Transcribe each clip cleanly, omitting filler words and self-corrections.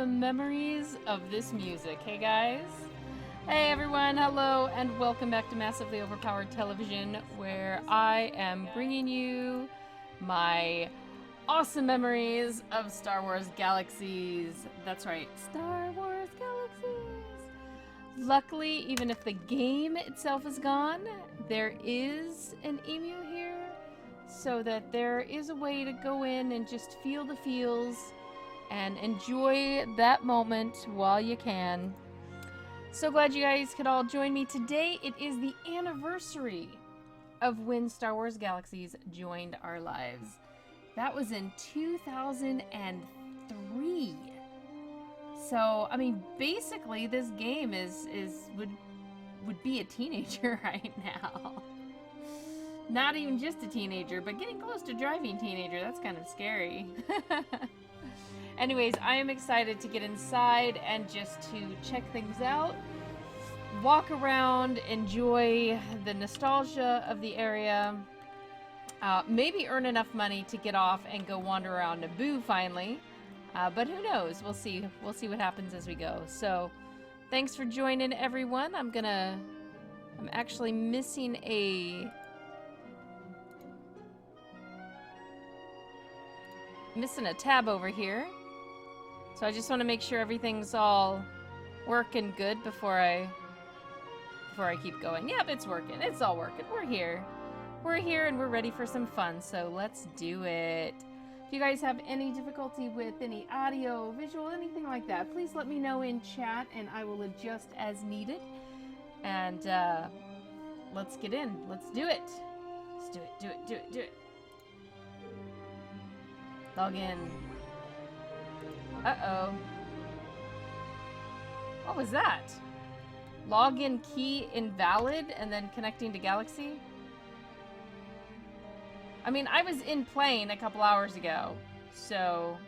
awesome memories of this music. Hey guys. Hey everyone, hello and welcome back to Massively Overpowered Television, where I am bringing you my awesome memories of Star Wars Galaxies. That's right, Star Wars Galaxies. Luckily, even if the game itself is gone, there is an emu here, so that there is a way to go in and just feel the feels and enjoy that moment while you can. So glad you guys could all join me today. It is the anniversary of when Star Wars Galaxies joined our lives. That was in 2003. So, I mean, basically this game would be a teenager right now. Not even just a teenager, but getting close to driving teenager. That's kind of scary. Anyways, I am excited to get inside and just to check things out, walk around, enjoy the nostalgia of the area, maybe earn enough money to get off and go wander around Naboo finally. But who knows? We'll see. We'll see what happens as we go. So, thanks for joining, everyone. I'm actually missing a tab over here. So I just want to make sure everything's all working good before I keep going. Yep, it's working. It's all working. We're here. We're here and we're ready for some fun. So let's do it. If you guys have any difficulty with any audio, visual, anything like that, please let me know in chat and I will adjust as needed. And let's get in. Let's do it. Let's do it. Do it. Do it. Do it. Log in. Uh-oh. What was that? Login key invalid and then connecting to Galaxy? I mean, I was in plane a couple hours ago, so...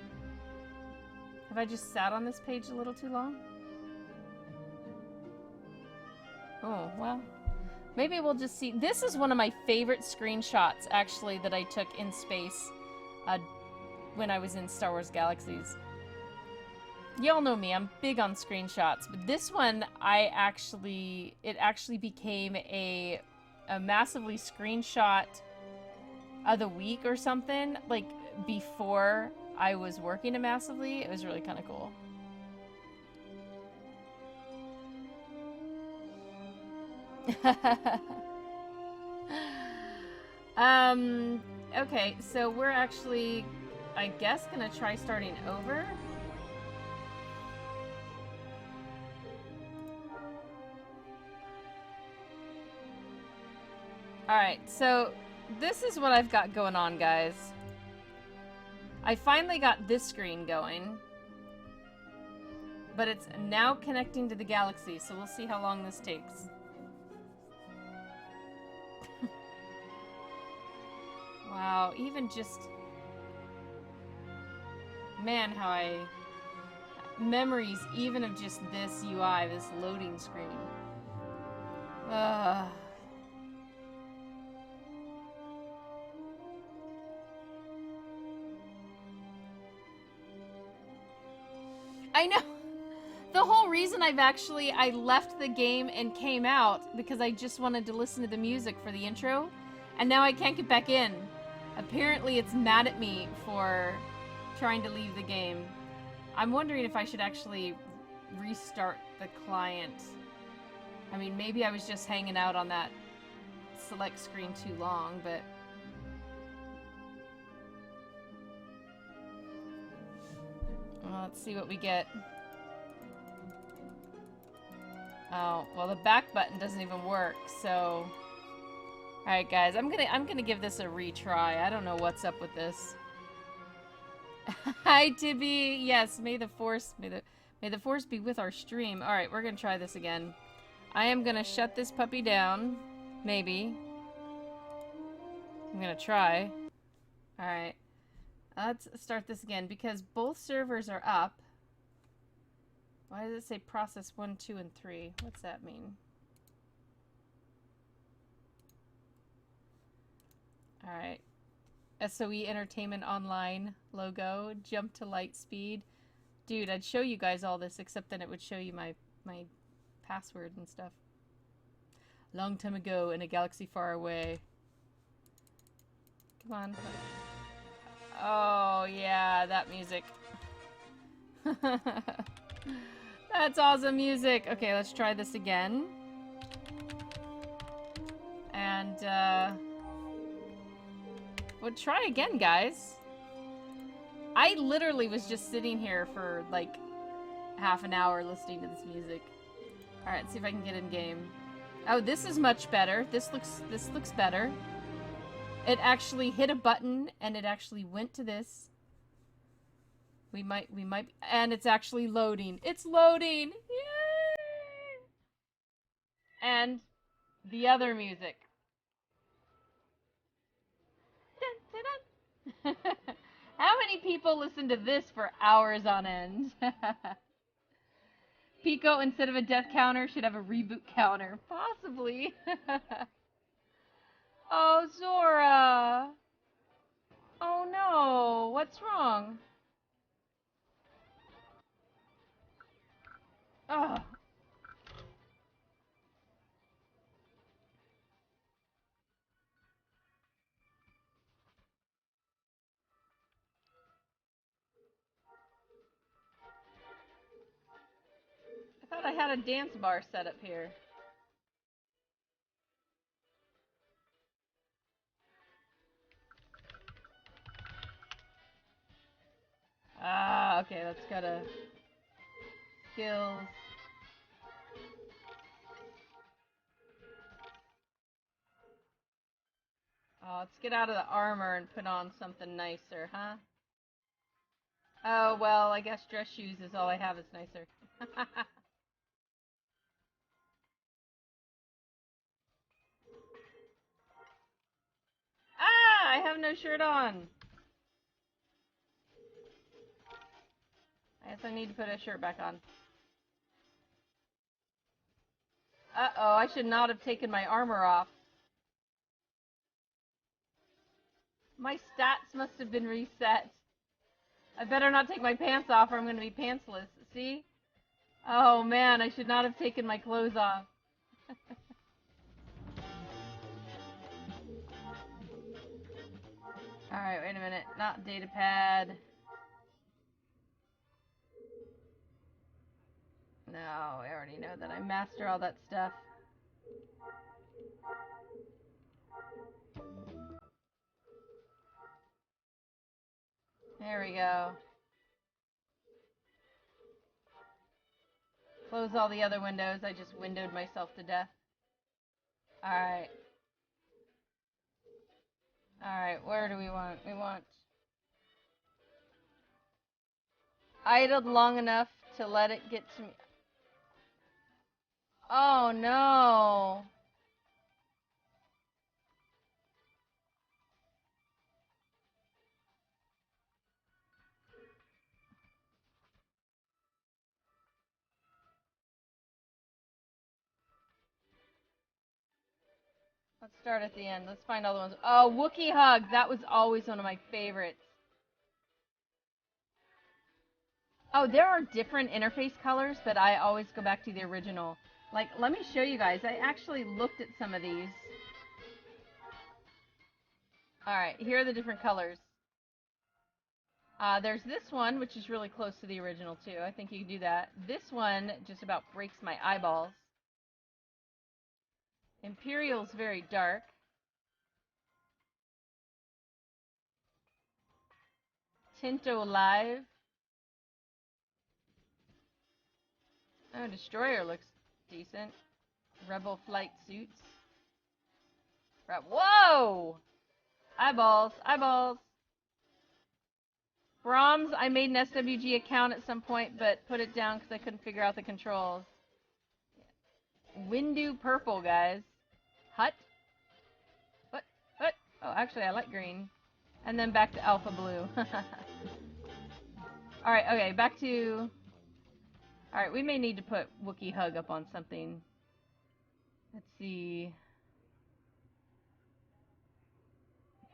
Have I just sat on this page a little too long? Oh, well... Maybe we'll just see... This is one of my favorite screenshots, actually, that I took in space when I was in Star Wars Galaxies. Y'all know me, I'm big on screenshots, but this one, it actually became a massively screenshot of the week or something, like, before I was working at Massively. It was really kind of cool. Okay, so we're actually, I guess, gonna try starting over. Alright, so this is what I've got going on, guys. I finally got this screen going. But it's now connecting to the Galaxy, so we'll see how long this takes. Wow, even just... Man, how I... Memories even of just this UI, this loading screen. I know. The whole reason I left the game and came out because I just wanted to listen to the music for the intro, and now I can't get back in. Apparently it's mad at me for trying to leave the game. I'm wondering if I should actually restart the client. I mean, maybe I was just hanging out on that select screen too long, but... Well, let's see what we get. Oh, well, the back button doesn't even work, so... Alright, guys, I'm gonna give this a retry. I don't know what's up with this. Hi, Tibby! Yes, may the force be with our stream. Alright, we're gonna try this again. I am gonna shut this puppy down. Maybe. I'm gonna try. Alright. Let's start this again, because both servers are up. Why does it say process 1, 2, and 3? What's that mean? Alright. SOE Entertainment Online logo. Jump to light speed. Dude, I'd show you guys all this, except then it would show you my password and stuff. Long time ago in a galaxy far away. Come on. Oh, yeah, that music. That's awesome music. Okay, let's try this again. And, well, try again, guys. I literally was just sitting here for, like, half an hour listening to this music. Alright, let's see if I can get in game. Oh, this is much better. This looks better. It actually hit a button, and it actually went to this. We might, and it's actually loading. It's loading! Yay! And the other music. Dun, dun, dun. How many people listen to this for hours on end? Pico, instead of a death counter, should have a reboot counter. Possibly. Oh, Zora! Oh no, what's wrong? Ugh. I thought I had a dance bar set up here. Ah, okay, let's go to skills. Oh, let's get out of the armor and put on something nicer, huh? Oh, well, I guess dress shoes is all I have is nicer. Ah, I have no shirt on. I guess I need to put a shirt back on. Uh-oh, I should not have taken my armor off. My stats must have been reset. I better not take my pants off or I'm going to be pantsless. See? Oh man, I should not have taken my clothes off. Alright, wait a minute. Not data pad. No, I already know that. I master all that stuff. There we go. Close all the other windows. I just windowed myself to death. Alright. Alright, where do we want? We want... idled long enough to let it get to me. Oh no! Let's start at the end. Let's find all the ones. Oh, Wookiee Hug! That was always one of my favorites. Oh, there are different interface colors, but I always go back to the original. Like, let me show you guys. I actually looked at some of these. Alright, here are the different colors. There's this one, which is really close to the original, too. I think you can do that. This one just about breaks my eyeballs. Imperial's very dark. Tinto Live. Oh, Destroyer looks decent. Rebel Flight Suits. Whoa! Eyeballs, eyeballs. Brahms, I made an SWG account at some point, but put it down because I couldn't figure out the controls. Windu Purple, guys. Hut. What? What? Oh, actually, I like green. And then back to Alpha Blue. Alright, okay, back to... Alright, we may need to put Wookiee Hug up on something. Let's see.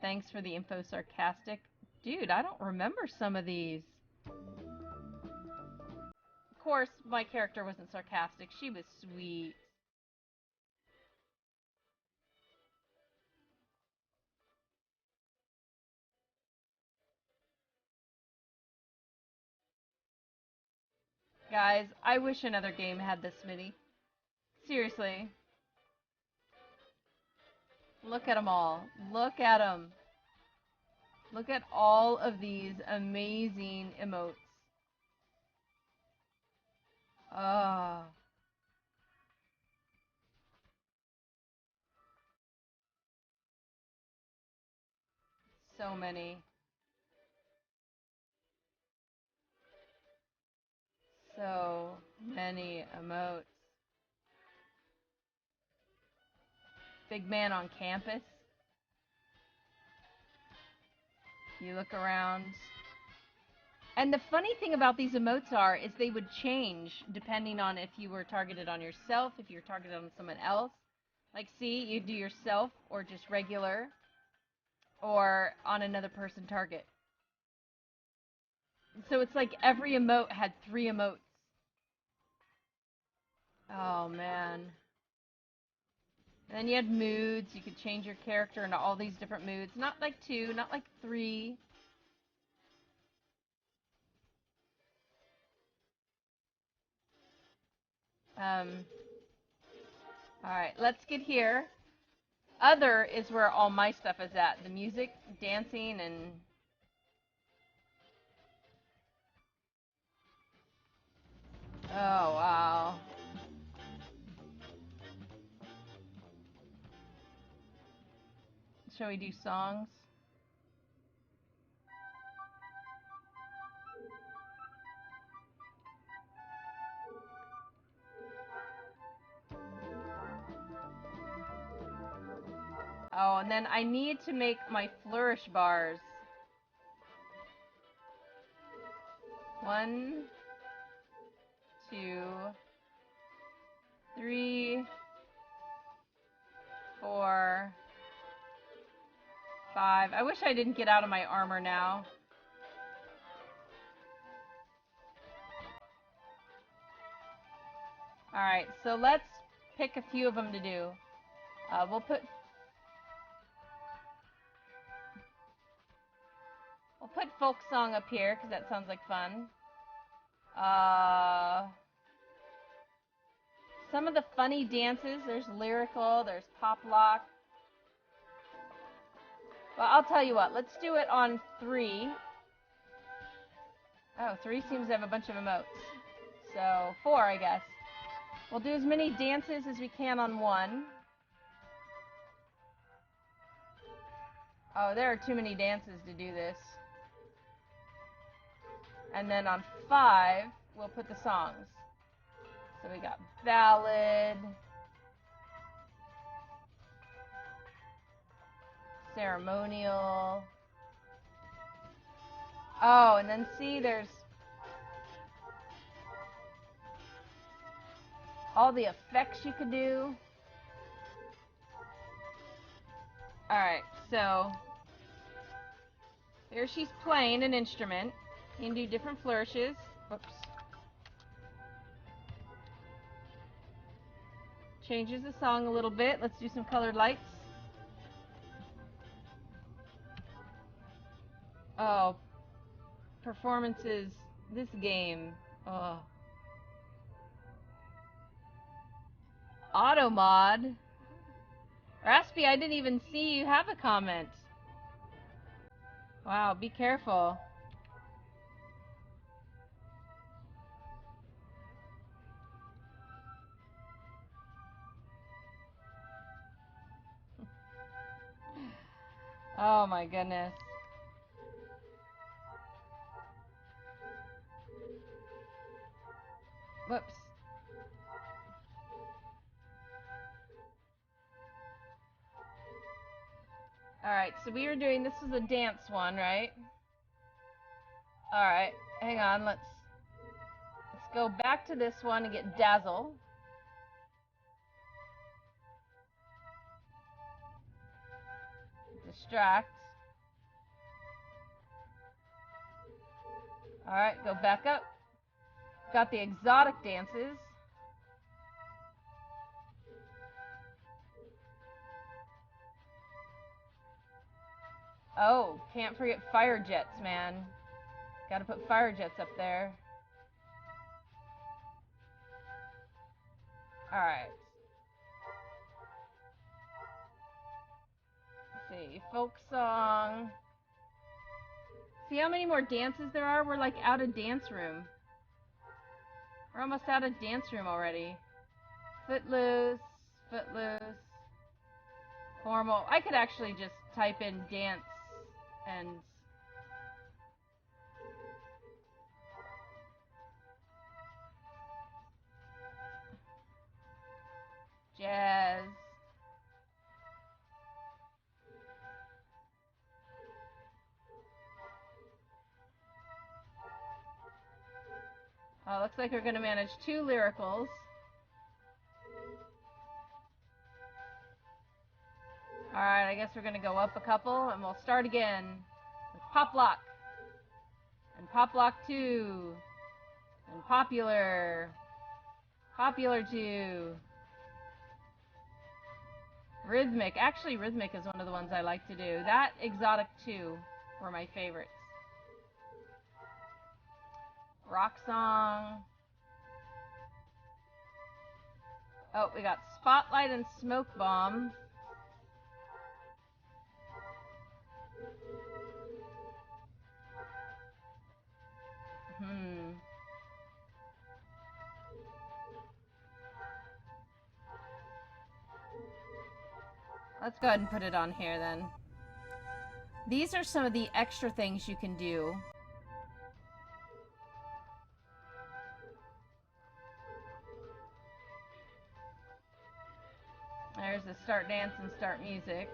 Thanks for the info, sarcastic. Dude, I don't remember some of these. course, my character wasn't sarcastic. She was sweet. Guys, I wish another game had this mini. Seriously. Look at them all. Look at them. Look at all of these amazing emotes. Oh. So many. So many emotes. Big man on campus. You look around. And the funny thing about these emotes is they would change depending on if you were targeted on yourself, if you were targeted on someone else. Like, see, you do yourself or just regular or on another person target. So it's like every emote had 3 emotes. Oh, man. And then you had moods. You could change your character into all these different moods. Not like 2, not like 3. Alright, let's get here. Other is where all my stuff is at. The music, dancing, and... Oh, wow. Shall we do songs? Oh, and then I need to make my flourish bars. 1, 2, 3, 4, 5. I wish I didn't get out of my armor now. Alright, so let's pick a few of them to do. We'll put folk song up here because that sounds like fun. Some of the funny dances. There's lyrical. There's pop lock. Well, I'll tell you what. Let's do it on 3. Oh, 3 seems to have a bunch of emotes. So 4, I guess. We'll do as many dances as we can on 1. Oh, there are too many dances to do this. And then on 5, we'll put the songs. So we got ballad, ceremonial. Oh, and then see, there's all the effects you could do. Alright, so here she's playing an instrument. You can do different flourishes. Oops. Changes the song a little bit. Let's do some colored lights. Oh, performances. This game. Oh. Auto mod. Raspy, I didn't even see you have a comment. Wow, be careful. Oh my goodness. Whoops. Alright, so we were doing, this is a dance one, right? Alright, hang on, let's go back to this one and get Dazzle. Distract. Alright, go back up. Got the exotic dances. Oh, can't forget fire jets, man. Gotta put fire jets up there. Alright. Let's see. Folk song. See how many more dances there are? We're like out of dance room. We're almost out of dance room already. Footloose. Footloose. Formal. I could actually just type in dance and... jazz. Oh, looks like we're going to manage 2 lyricals. Alright, I guess we're going to go up a couple, and we'll start again with Pop Lock. And Pop Lock 2. And Popular. Popular 2. Rhythmic. Actually, Rhythmic is one of the ones I like to do. That, Exotic 2 were my favorites. Rock Song. Oh, we got Spotlight and Smoke Bomb. Let's go ahead and put it on here then. These are some of the extra things you can do. There's the start dance and start music.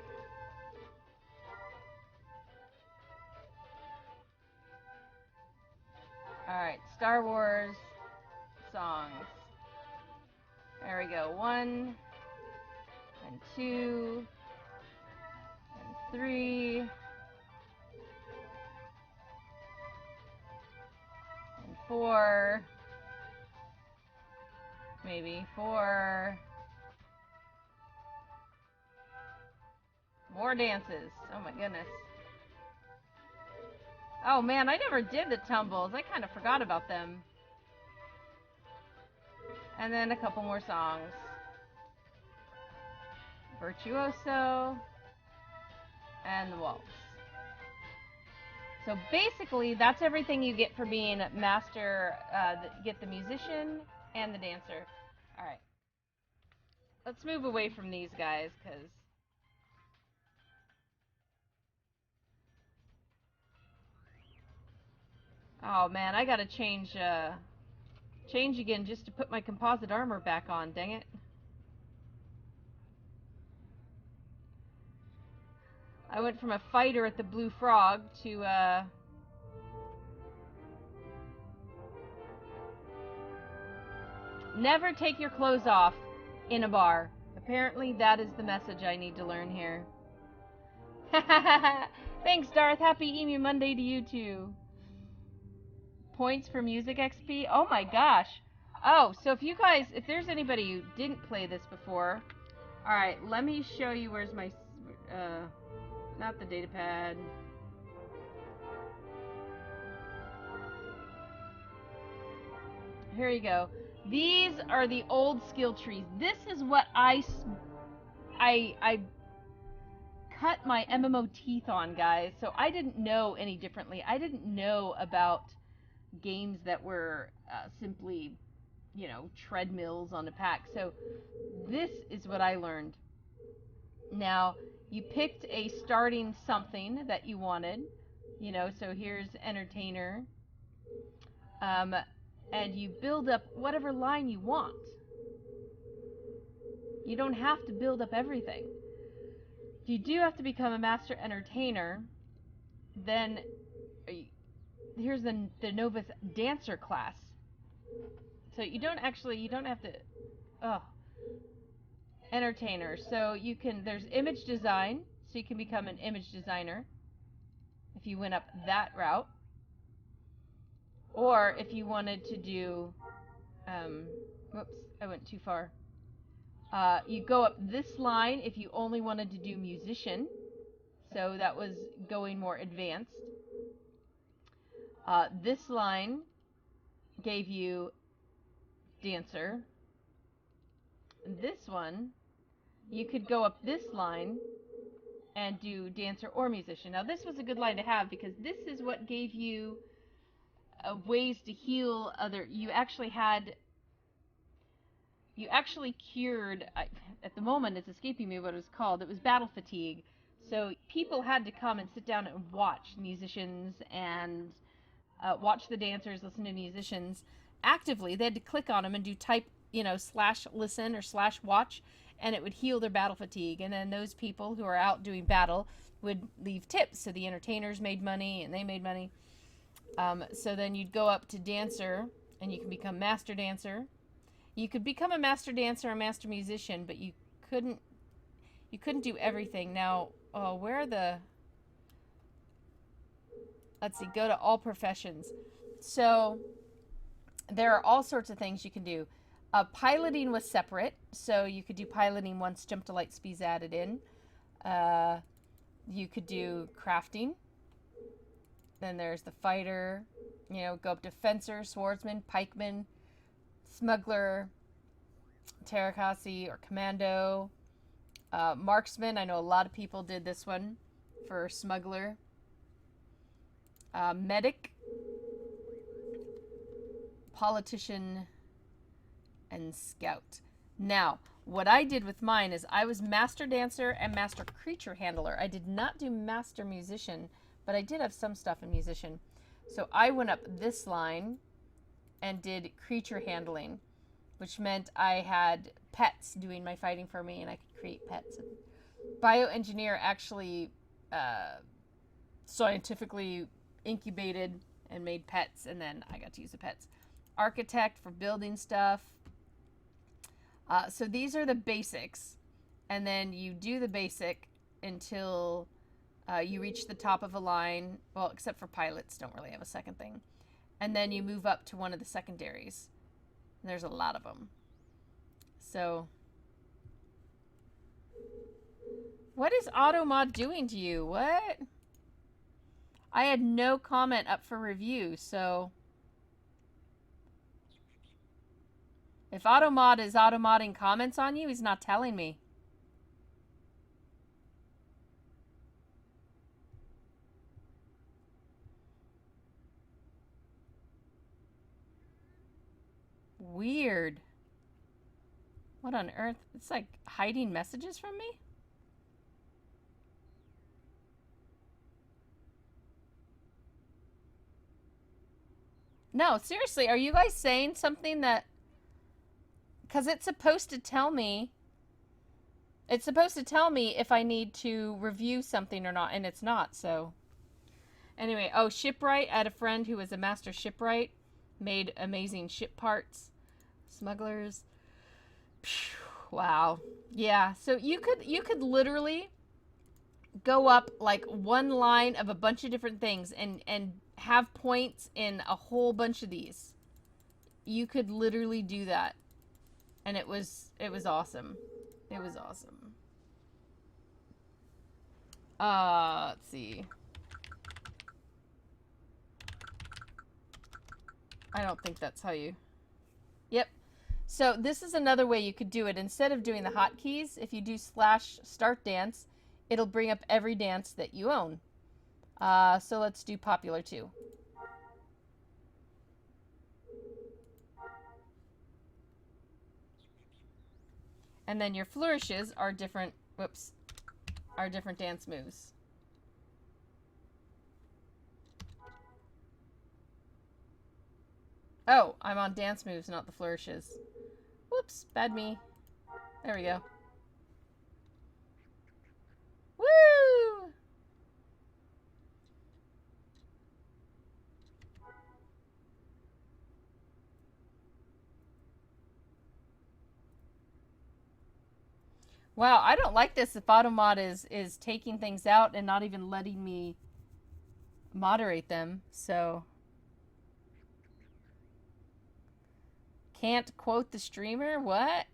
Alright, Star Wars songs. There we go. 1 and 2 and 3 and 4. Maybe 4. More dances. Oh my goodness. Oh man, I never did the tumbles. I kind of forgot about them. And then a couple more songs. Virtuoso. And the waltz. So basically, that's everything you get for being master. You get the musician and the dancer. Alright. Let's move away from these guys, because... oh man, I gotta change again just to put my composite armor back on, dang it. I went from a fighter at the Blue Frog to, never take your clothes off in a bar. Apparently that is the message I need to learn here. Thanks, Darth. Happy Emu Monday to you too. Points for music XP? Oh my gosh. Oh, so if there's anybody who didn't play this before, alright, let me show you where's my, not the data pad. Here you go. These are the old skill trees. This is what I cut my MMO teeth on, guys. So I didn't know any differently. I didn't know about games that were simply, you know, treadmills on a pack. So this is what I learned. Now, you picked a starting something that you wanted, you know, so here's entertainer, and you build up whatever line you want. You don't have to build up everything. If you do have to become a master entertainer, then here's the novice dancer class. So you don't have to, entertainer. So there's image design, so you can become an image designer if you went up that route. Or if you wanted to do Um, whoops, I went too far. You go up this line if you only wanted to do musician. So that was going more advanced. This line gave you dancer. This one, you could go up this line and do dancer or musician. Now this was a good line to have because this is what gave you ways to heal other. You actually cured. At the moment, it's escaping me what it was called. It was battle fatigue. So people had to come and sit down and watch musicians and watch the dancers, listen to musicians actively. They had to click on them and do type, /listen or /watch, and it would heal their battle fatigue. And then those people who are out doing battle would leave tips. So the entertainers made money and they made money. So then you'd go up to dancer and you can become master dancer. You could become a master dancer or a master musician, but you couldn't do everything. Now, where are the... Let's see, go to all professions. So there are all sorts of things you can do. Piloting was separate, so you could do piloting once jump to light speed's added in. You could do crafting. Then there's the fighter. Go up to fencer, swordsman, pikeman, smuggler, Tarakasi or commando, marksman. I know a lot of people did this one for smuggler. Medic, politician, and scout. Now, what I did with mine is I was master dancer and master creature handler. I did not do master musician, but I did have some stuff in musician. So I went up this line and did creature handling, which meant I had pets doing my fighting for me and I could create pets. And bioengineer actually scientifically incubated and made pets, and then I got to use the pets. Architect for building stuff. So these are the basics, and then you do the basic until you reach the top of a line. Well, except for pilots, don't really have a second thing. And then you move up to one of the secondaries. And there's a lot of them. So, what is AutoMod doing to you? What? I had no comment up for review, so if AutoMod is automodding comments on you, he's not telling me. Weird. What on earth? It's like hiding messages from me? No, seriously, are you guys saying something that... Because it's supposed to tell me... It's supposed to tell me if I need to review something or not, and it's not, so... Anyway, shipwright. I had a friend who was a master shipwright. Made amazing ship parts. Smugglers. Wow. Yeah, so you could literally go up like one line of a bunch of different things and have points in a whole bunch of these. You could literally do that. And it was awesome. It was awesome. Let's see. I don't think that's how you... Yep. So this is another way you could do it. Instead of doing the hotkeys, if you do /start dance, it'll bring up every dance that you own. So let's do popular 2. And then your flourishes are different, are different dance moves. Oh, I'm on dance moves, not the flourishes. Whoops, bad me. There we go. Woo! Wow, I don't like this if AutoMod is taking things out and not even letting me moderate them, so... Can't quote the streamer? What?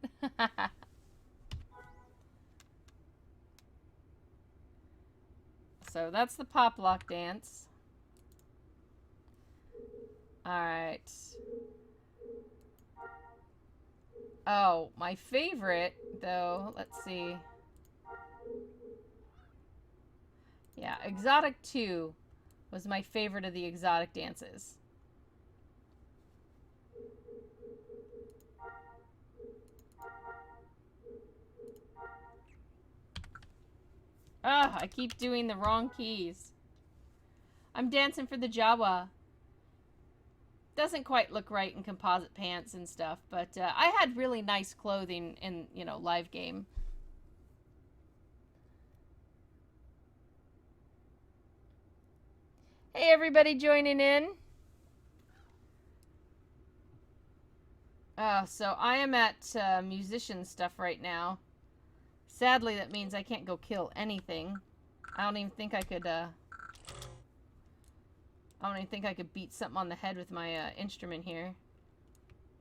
So that's the pop lock dance. Alright. Oh, my favorite, though, let's see. Yeah, Exotic 2 was my favorite of the exotic dances. Ugh, I keep doing the wrong keys. I'm dancing for the Jawa. Doesn't quite look right in composite pants and stuff, but I had really nice clothing in, you know, live game. Hey, everybody joining in. So I am at musician stuff right now. Sadly, that means I can't go kill anything. I don't even think I could, I don't even think I could beat something on the head with my instrument here.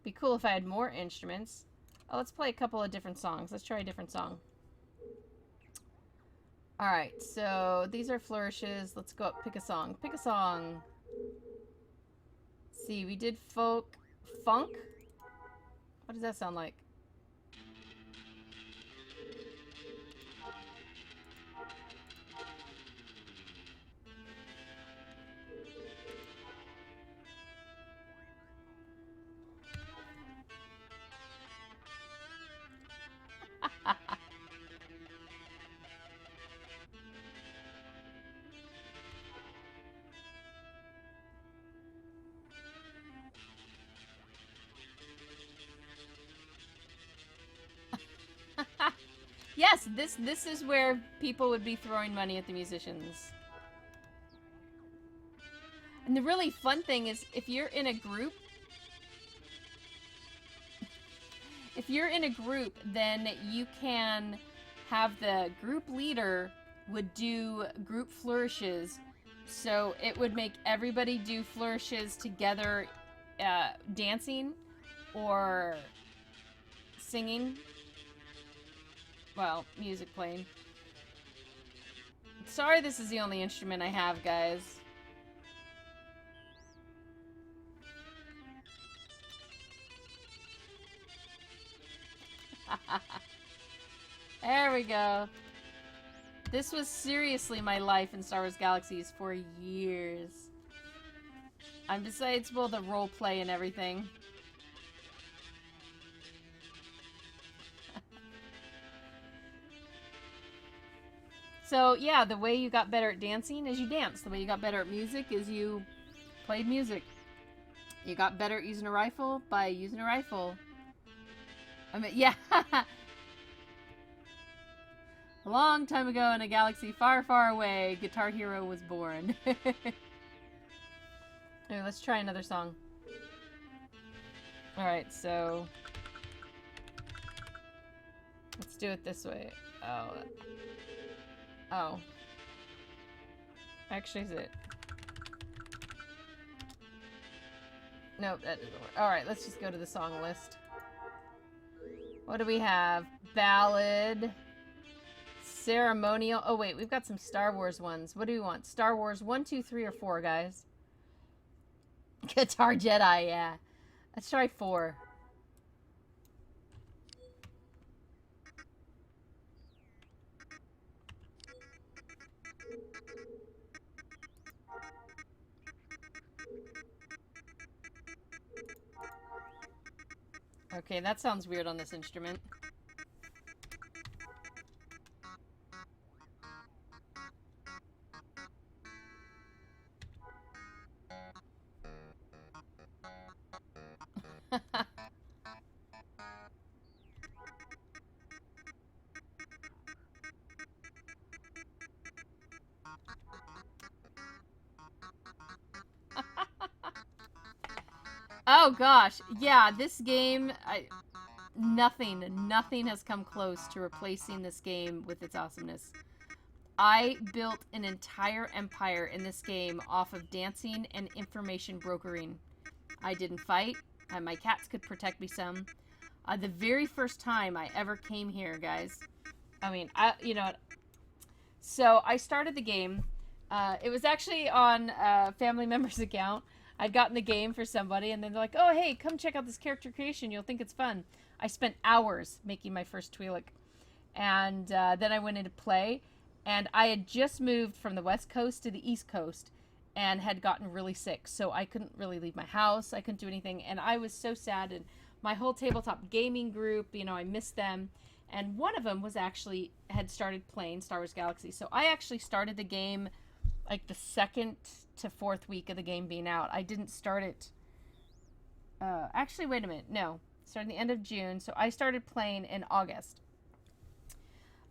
Be cool if I had more instruments. Oh, let's play a couple of different songs. Let's try a different song. Alright, so these are flourishes. Let's go up, pick a song. Pick a song. Let's see, we did folk. Funk? What does that sound like? Yes, this is where people would be throwing money at the musicians. And the really fun thing is if you're in a group, then you can have the group leader would do group flourishes. So it would make everybody do flourishes together, dancing or singing. Well, music playing. Sorry this is the only instrument I have, guys. There we go. This was seriously my life in Star Wars Galaxies for years. Besides, well, the role play and everything. So, yeah, the way you got better at dancing is you danced. The way you got better at music is you played music. You got better at using a rifle by using a rifle. I mean, yeah. A long time ago in a galaxy far, far away, Guitar Hero was born. Okay, let's try another song. Alright, so... let's do it this way. Oh. Actually, is it? Nope, that doesn't work. Alright, let's just go to the song list. What do we have? Ballad. Ceremonial. Oh, wait, we've got some Star Wars ones. What do we want? Star Wars 1, 2, 3, or 4, guys? Guitar Jedi, yeah. Let's try 4. Okay, that sounds weird on this instrument. Oh gosh, yeah, this game, nothing has come close to replacing this game with its awesomeness. I built an entire empire in this game off of dancing and information brokering. I didn't fight. and my cats could protect me some. The very first time I ever came here, guys. I mean, you know, so I started the game. It was actually on a family member's account. I'd gotten the game for somebody, and then they're like, "Oh, hey, come check out this character creation. You'll think it's fun." I spent hours making my first Twi'lek, and then I went into play, and I had just moved from the West Coast to the East Coast, and had gotten really sick, so I couldn't really leave my house. I couldn't do anything, and I was so sad. And my whole tabletop gaming group, you know, I missed them. And one of them was actually had started playing Star Wars Galaxies. So I actually started the game like the 2nd to 4th week of the game being out. I didn't start it. Actually, wait a minute. No, started the end of June. So I started playing in August.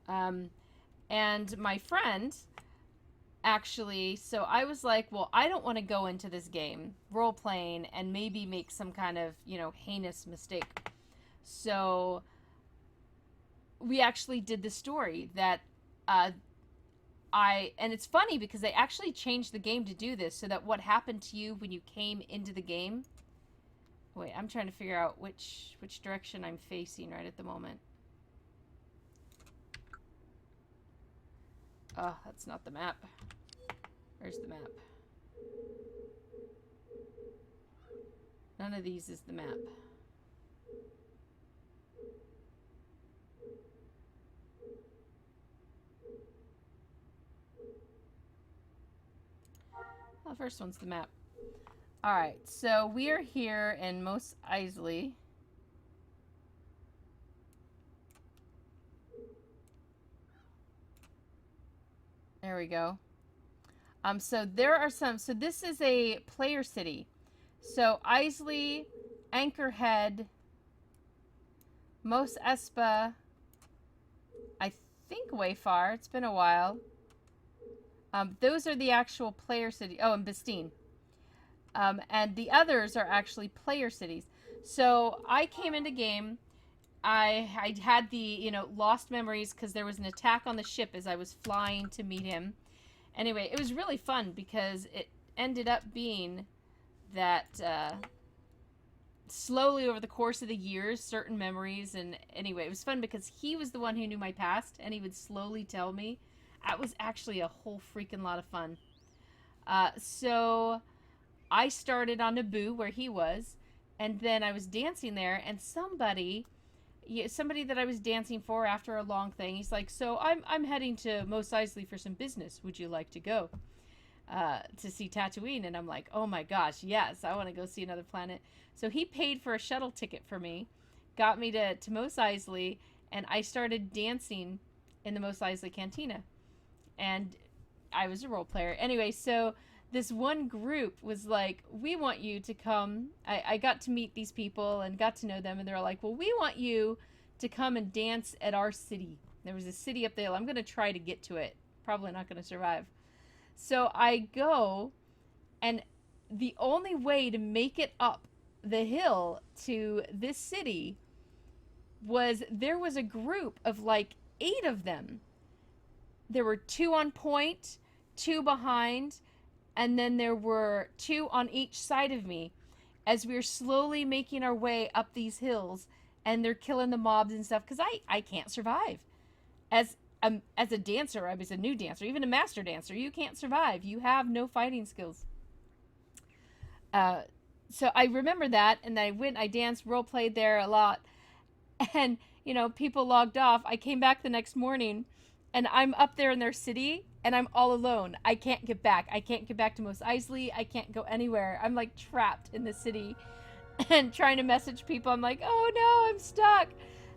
And my friend actually, so I was like, well, I don't want to go into this game role playing and maybe make some kind of, you know, heinous mistake. So we actually did the story that and it's funny because they actually changed the game to do this, so that what happened to you when you came into the game. Wait, I'm trying to figure out which direction I'm facing right at the moment. Oh, that's not the map. Where's the map? None of these is the map. Well, the first one's the map. Alright, so we are here in Mos Eisley. There we go. So there are some, so this is a player city. So Eisley, Anchorhead, Mos Espa, I think Wayfar, it's been a while. Those are the actual player city. Oh, and Bastine. And the others are actually player cities. So I came into game. I had the, you know, lost memories because there was an attack on the ship as I was flying to meet him. Anyway, it was really fun because it ended up being that slowly over the course of the years, certain memories. And anyway, it was fun because he was the one who knew my past, and he would slowly tell me. That was actually a whole freaking lot of fun. So I started on Naboo where he was, and then I was dancing there, and somebody that I was dancing for after a long thing, he's like, "So I'm heading to Mos Eisley for some business. Would you like to go to see Tatooine?" And I'm like, "Oh my gosh, yes, I want to go see another planet." So he paid for a shuttle ticket for me, got me to Mos Eisley, and I started dancing in the Mos Eisley Cantina. And I was a role player. Anyway, so this one group was like, "We want you to come." I got to meet these people and got to know them, and they're like, "Well, we want you to come and dance at our city." There was a city up there. I'm going to try to get to it. Probably not going to survive. So I go, and the only way to make it up the hill to this city was there was a group of like 8 of them. There were 2 on point, 2 behind, and then there were 2 on each side of me as we were slowly making our way up these hills, and they're killing the mobs and stuff because I can't survive. As a dancer, I was a new dancer, even a master dancer, you can't survive. You have no fighting skills. So I remember that, and I danced, role played there a lot, and you know, people logged off. I came back the next morning, and I'm up there in their city, and I'm all alone. I can't get back. I can't get back to Mos Eisley. I can't go anywhere. I'm like trapped in the city and trying to message people. I'm like, "Oh no, I'm stuck."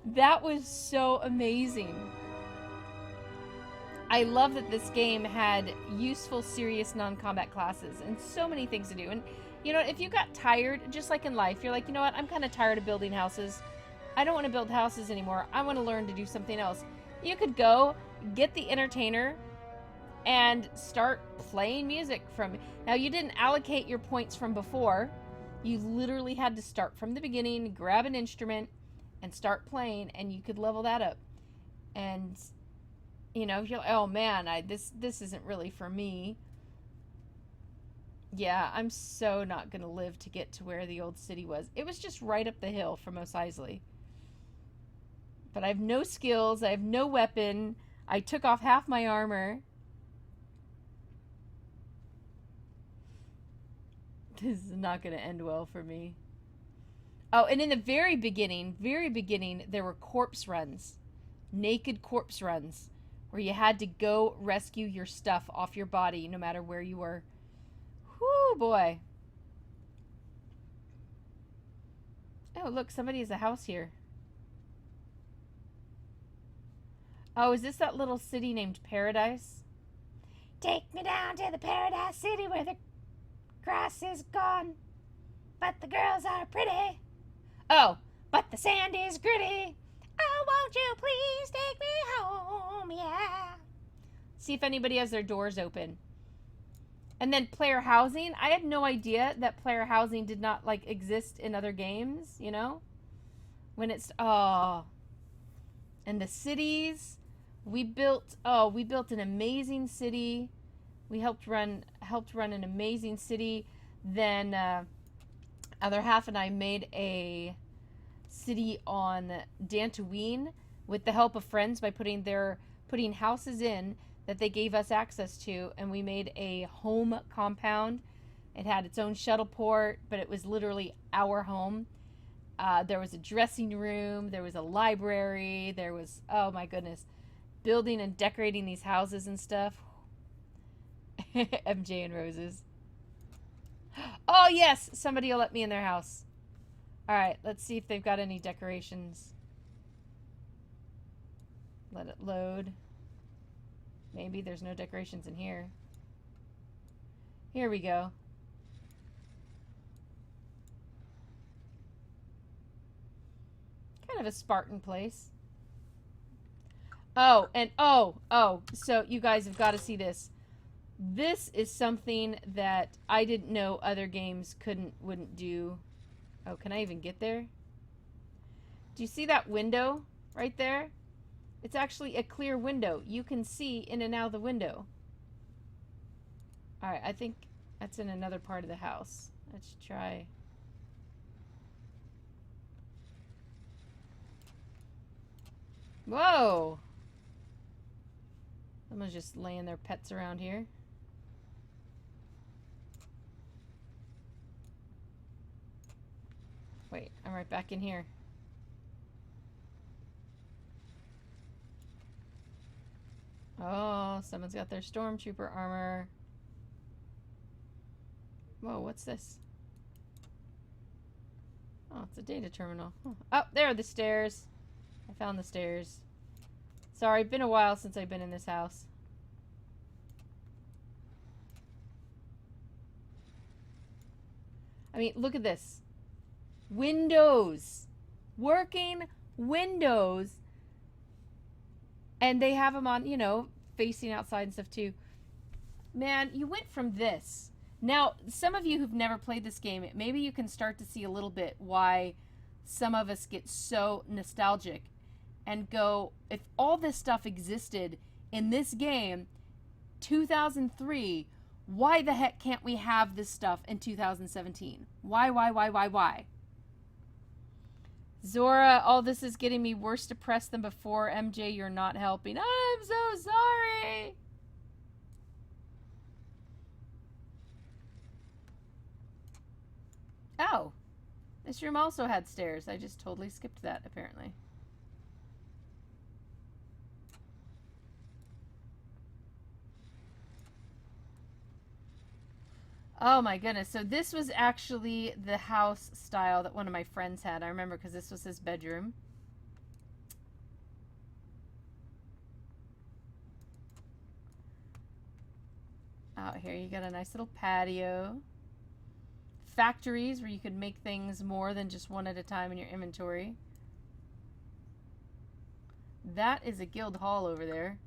That was so amazing. I love that this game had useful, serious, non-combat classes and so many things to do. And you know, if you got tired, just like in life, you're like, "You know what? I'm kind of tired of building houses. I don't want to build houses anymore. I want to learn to do something else." You could go get the entertainer and start playing music from. Now, you didn't allocate your points from before. You literally had to start from the beginning, grab an instrument, and start playing, and you could level that up. And you know, if you're like, "Oh man, this isn't really for me," Yeah, I'm so not gonna live to get to where the old city was. It was just right up the hill from Mos Eisley. But I have no skills, I have no weapon. I took off half my armor. This is not gonna end well for me. Oh, and in the very beginning, there were corpse runs. Naked corpse runs. Where you had to go rescue your stuff off your body no matter where you were. Whoo, boy. Oh, look, somebody has a house here. Oh, is this that little city named Paradise? Take me down to the Paradise City where the grass is gone, but the girls are pretty. Oh, but the sand is gritty. Oh, won't you please take me home, yeah. See if anybody has their doors open. And then player housing. I had no idea that player housing did not, like, exist in other games, you know? When it's, oh. And the cities. We built an amazing city. We helped run an amazing city. Then other half and I made a city on Dantooine with the help of friends by putting houses in that they gave us access to, and we made a home compound. It had its own shuttle port, but it was literally our home. There was a dressing room, there was a library, there was, oh my goodness, building and decorating these houses and stuff. MJ and Roses. Oh yes, somebody will let me in their house. Alright, let's see if they've got any decorations. Let it load. Maybe there's no decorations in here. Here we go. Kind of a Spartan place. Oh, and so you guys have got to see this. This is something that I didn't know other games wouldn't do. Oh, can I even get there? Do you see that window right there? It's actually a clear window. You can see in and out of the window. Alright, I think that's in another part of the house. Let's try. Whoa! Someone's just laying their pets around here. Wait, I'm right back in here. Oh, someone's got their stormtrooper armor. Whoa, what's this? Oh, it's a data terminal. Oh, there are the stairs. I found the stairs. Sorry, it's been a while since I've been in this house. I mean, look at this. Windows. Working windows. And they have them on, you know, facing outside and stuff too. Man, you went from this. Now, some of you who've never played this game, maybe you can start to see a little bit why some of us get so nostalgic and go, if all this stuff existed in this game, 2003, why the heck can't we have this stuff in 2017? Why? Zora, all this is getting me worse depressed than before. MJ, you're not helping. I'm so sorry. Oh, this room also had stairs. I just totally skipped that, apparently. Oh my goodness. So this was actually the house style that one of my friends had. I remember because this was his bedroom. Out here you got a nice little patio. Factories where you could make things more than just one at a time in your inventory. That is a guild hall over there.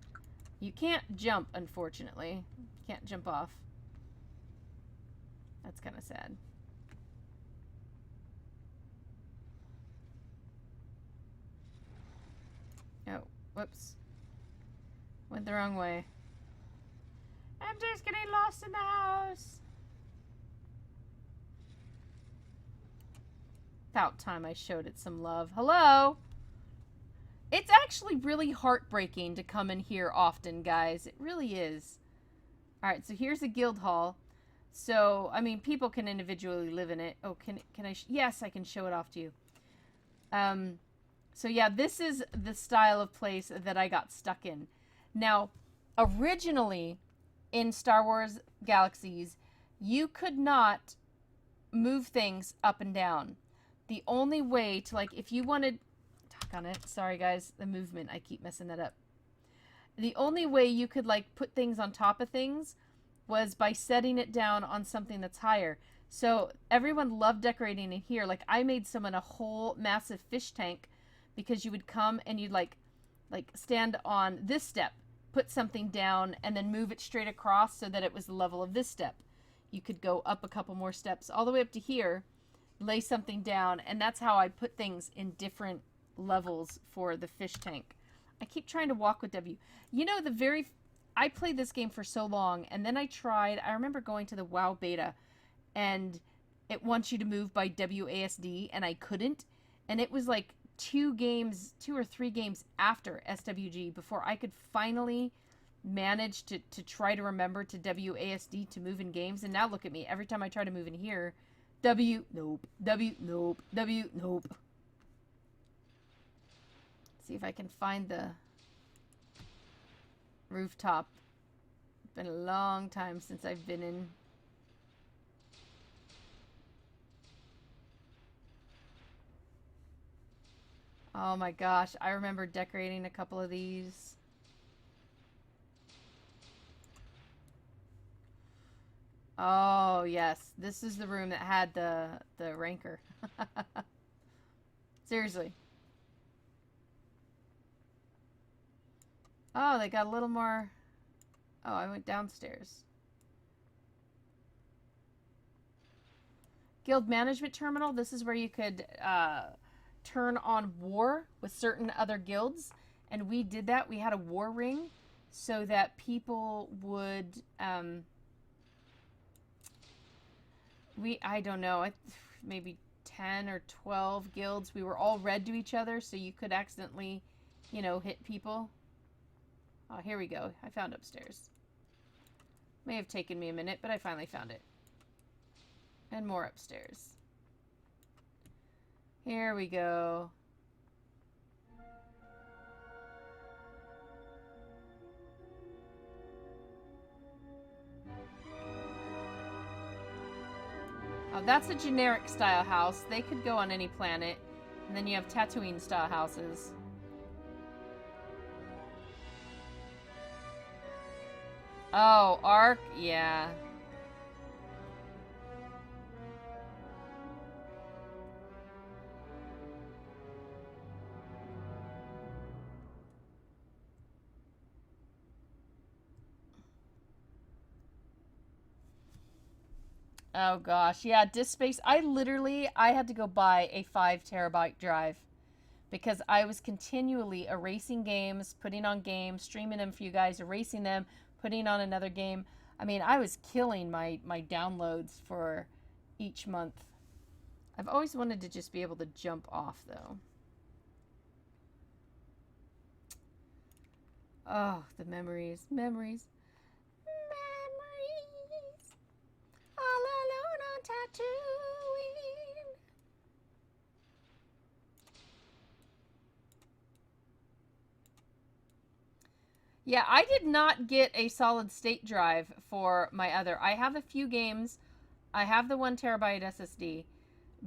You can't jump, unfortunately. You can't jump off. That's kind of sad. Oh, whoops. Went the wrong way. I'm just getting lost in the house. About time I showed it some love. Hello? It's actually really heartbreaking to come in here often, guys. It really is. Alright, so here's a guild hall. So, I mean, people can individually live in it. Oh, can I? Yes, I can show it off to you. So yeah, this is the style of place that I got stuck in. Now, originally in Star Wars Galaxies, you could not move things up and down. The only way to, like, if you wanted... Talk on it. Sorry, guys. The movement. I keep messing that up. The only way you could, like, put things on top of things was by setting it down on something that's higher. So everyone loved decorating in here. Like, I made someone a whole massive fish tank because you would come and you'd, like stand on this step, put something down, and then move it straight across so that it was the level of this step. You could go up a couple more steps all the way up to here, lay something down, and that's how I put things in different levels for the fish tank. I keep trying to walk with W. You know, I played this game for so long, and then I remember going to the WoW beta, and it wants you to move by WASD, and I couldn't, and it was like 2 or 3 games after SWG before I could finally manage to try to remember to WASD to move in games. And now look at me. Every time I try to move in here, W, nope, W, nope, W, nope. See if I can find the rooftop. It's been a long time since I've been in. Oh my gosh, I remember decorating a couple of these. Oh, yes. This is the room that had the rancor. Seriously. Oh, they got a little more... Oh, I went downstairs. Guild Management Terminal. This is where you could turn on war with certain other guilds. And we did that. We had a war ring so that people would... I don't know, maybe 10 or 12 guilds. We were all red to each other, so you could accidentally, hit people. Oh, here we go. I found upstairs. May have taken me a minute, but I finally found it. And more upstairs. Here we go. Oh, that's a generic style house. They could go on any planet. And then you have Tatooine style houses. Oh, Ark? Yeah. Oh gosh, yeah, disk space. I had to go buy a 5 terabyte drive because I was continually erasing games, putting on games, streaming them for you guys, erasing them, putting on another game. I mean, I was killing my downloads for each month. I've always wanted to just be able to jump off though. Oh, the memories. All alone on Tatooine. Yeah, I did not get a solid state drive for my other. I have a few games. I have the 1 terabyte SSD,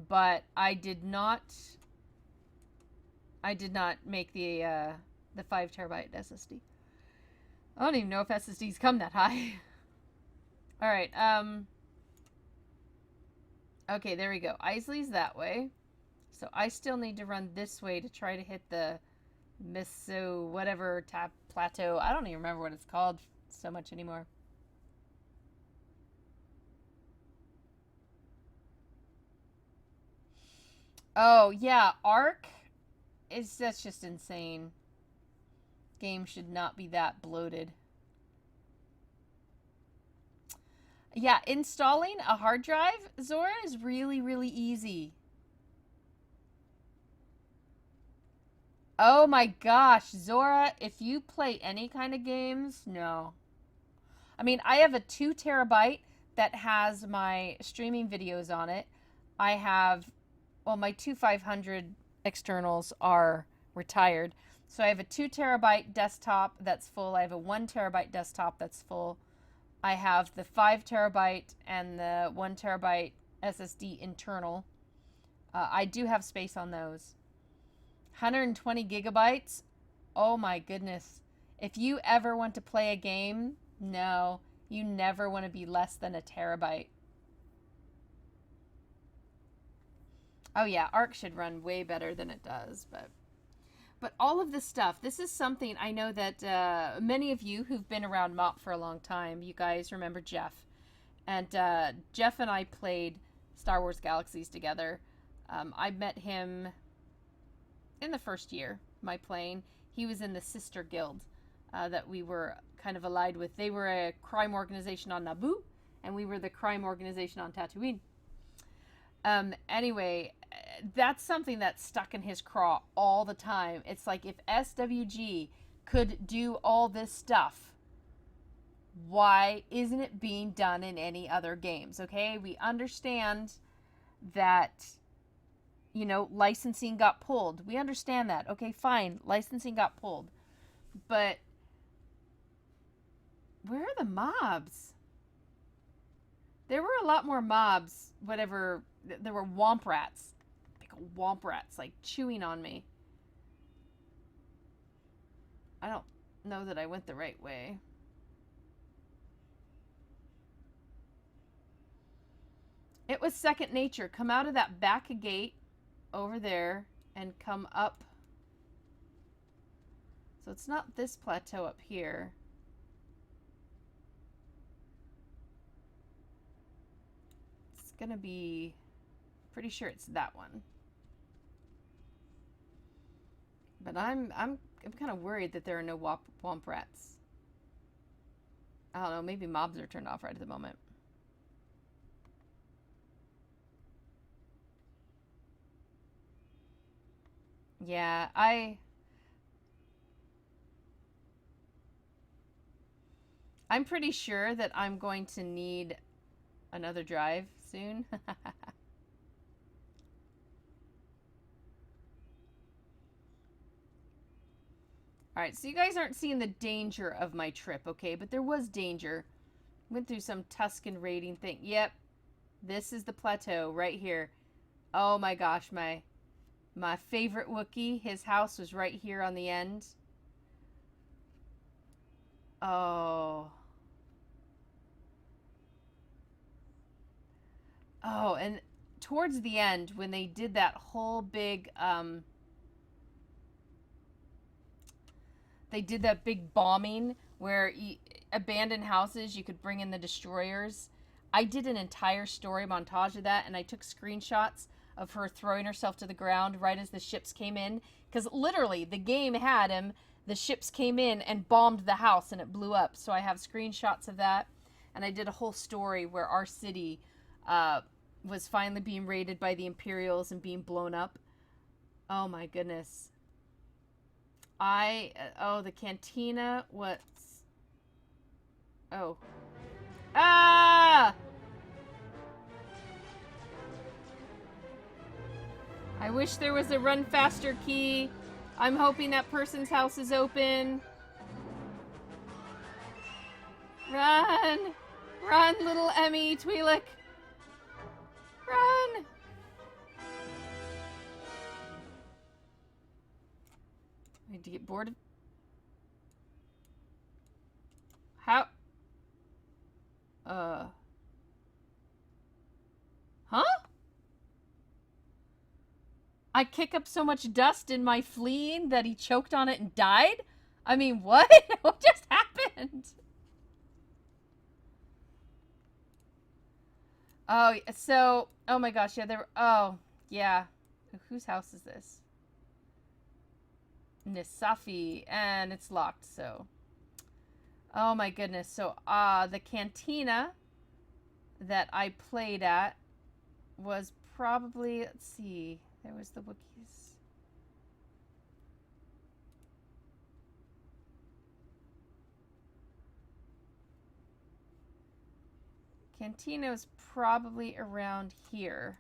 but I did not make the 5 terabyte SSD. I don't even know if SSDs come that high. All right, okay, there we go. Isley's that way. So I still need to run this way to try to hit the Miso whatever plateau. I don't even remember what it's called so much anymore. Oh, yeah, Ark that's just insane. Game should not be that bloated. Yeah, installing a hard drive, Zora, is really, really easy. Oh my gosh, Zora, if you play any kind of games, no. I mean, I have a 2 terabyte that has my streaming videos on it. I have, well, my two 500 externals are retired. So I have a 2 terabyte desktop that's full. I have a 1 terabyte desktop that's full. I have the 5 terabyte and the 1 terabyte SSD internal. I do have space on those. 120 gigabytes. Oh my goodness. If you ever want to play a game, no, you never want to be less than a terabyte. Oh yeah, Arc should run way better than it does, but all of this stuff, this is something I know that many of you who've been around MOP for a long time, you guys remember Jeff. And Jeff and I played Star Wars Galaxies together. I met him in the first year, my playing. He was in the sister guild that we were kind of allied with. They were a crime organization on Naboo, and we were the crime organization on Tatooine. Anyway, that's something that's stuck in his craw all the time. It's like, if SWG could do all this stuff, why isn't it being done in any other games? Okay, we understand that, you know, licensing got pulled. We understand that. Okay, fine, licensing got pulled. But where are the mobs? There were a lot more mobs, whatever. There were womp rats. Big womp rats, like, chewing on me. I don't know that I went the right way. It was second nature. Come out of that back gate over there and come up. So it's not this plateau up here. It's gonna be, pretty sure it's that one. But I'm kind of worried that there are no womp rats. I don't know, maybe mobs are turned off right at the moment. Yeah, I'm pretty sure that I'm going to need another drive soon. Alright, so you guys aren't seeing the danger of my trip, okay? But there was danger. Went through some Tusken raiding thing. Yep, this is the plateau right here. Oh my gosh, my favorite Wookiee, his house was right here on the end. Oh. Oh, and towards the end, when they did that whole big, they did that big bombing where abandoned houses, you could bring in the destroyers. I did an entire story montage of that, and I took screenshots of her throwing herself to the ground right as the ships came in. Because literally, the game had him, the ships came in and bombed the house, and it blew up. So I have screenshots of that. And I did a whole story where our city was finally being raided by the Imperials and being blown up. Oh my goodness. Oh, the Cantina, what's... Oh. Ah! I wish there was a run faster key. I'm hoping that person's house is open. Run! Run, little Emmy Twi'lek! Run! I need to get bored of... How? Huh? I kick up so much dust in my fleeing that he choked on it and died? I mean, what? What just happened? Oh, so... Oh my gosh, yeah, there were... Oh, yeah. Whose house is this? Nisafi, and it's locked, so... Oh my goodness, so, the Cantina that I played at was probably... Let's see... There was the Wookiees. Cantina was probably around here.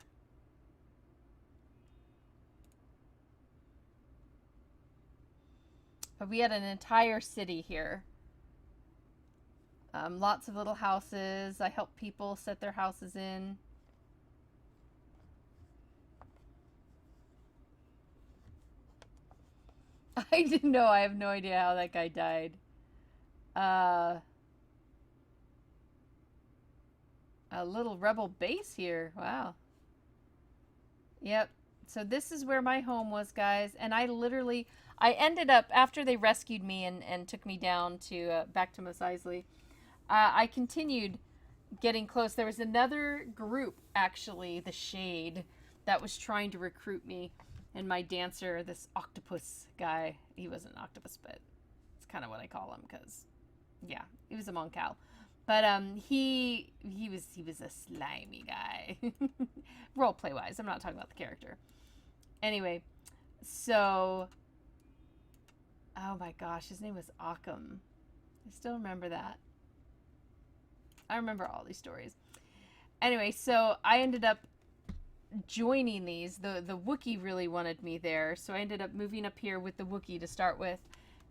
But we had an entire city here. Lots of little houses. I helped people set their houses in. I didn't know. I have no idea how that guy died. A little rebel base here. Wow. Yep. So this is where my home was, guys. And I ended up, after they rescued me and took me down to, back to Mos Eisley, I continued getting close. There was another group, actually, the Shade, that was trying to recruit me. And my dancer, this octopus guy, he wasn't an octopus, but it's kind of what I call him, because, yeah, he was a Moncal. But he was a slimy guy. Roleplay wise, I'm not talking about the character. Anyway, so, oh my gosh, his name was Occam. I still remember that. I remember all these stories. Anyway, so I ended up joining these. The Wookiee really wanted me there, so I ended up moving up here with the Wookiee to start with,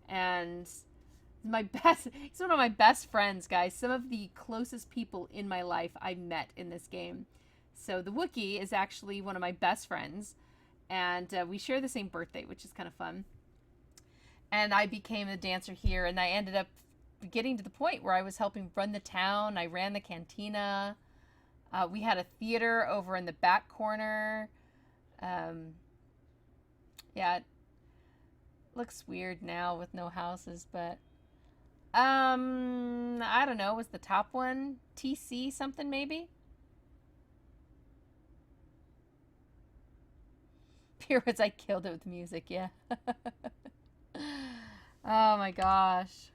and he's one of my best friends, guys. Some of the closest people in my life I met in this game. So the Wookiee is actually one of my best friends, and we share the same birthday, which is kind of fun. And I became a dancer here, and I ended up getting to the point where I was helping run the town. I ran the cantina. We had a theater over in the back corner. Yeah, it looks weird now with no houses, but I don't know. Was the top one TC something maybe? Pirates, I killed it with music, yeah. Oh my gosh.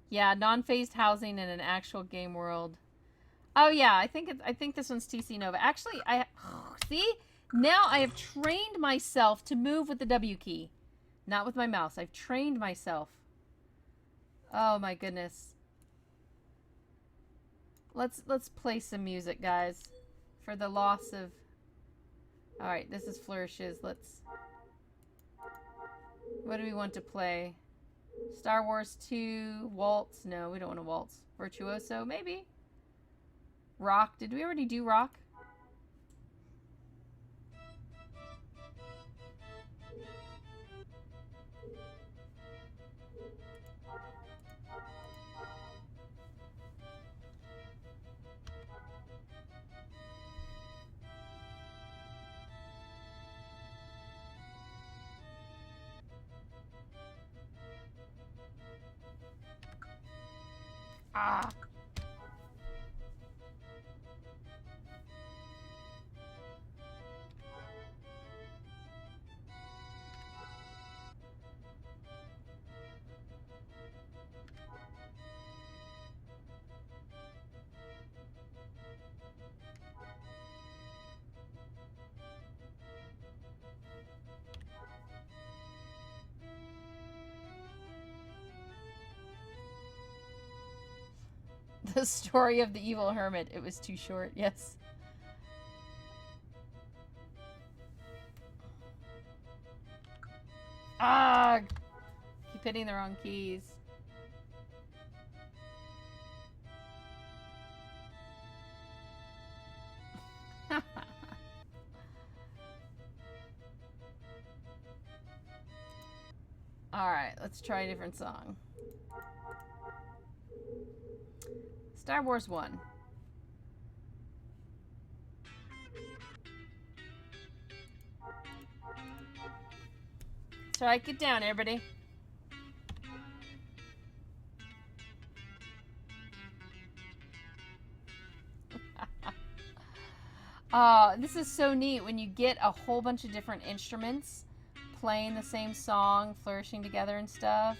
Yeah, non-phased housing in an actual game world. Oh yeah, I think this one's TC Nova. Actually, see? Now I have trained myself to move with the W key. Not with my mouse. I've trained myself. Oh my goodness. Let's play some music, guys. For the loss of... Alright, this is Flourishes. What do we want to play? Star Wars 2, Waltz. No, we don't want to waltz. Virtuoso, maybe. Rock. Did we already do rock? Ah. The story of the evil hermit. It was too short, yes. Ah! Keep hitting the wrong keys. Alright, let's try a different song. Star Wars 1. So get down, everybody. This is so neat when you get a whole bunch of different instruments playing the same song, flourishing together and stuff.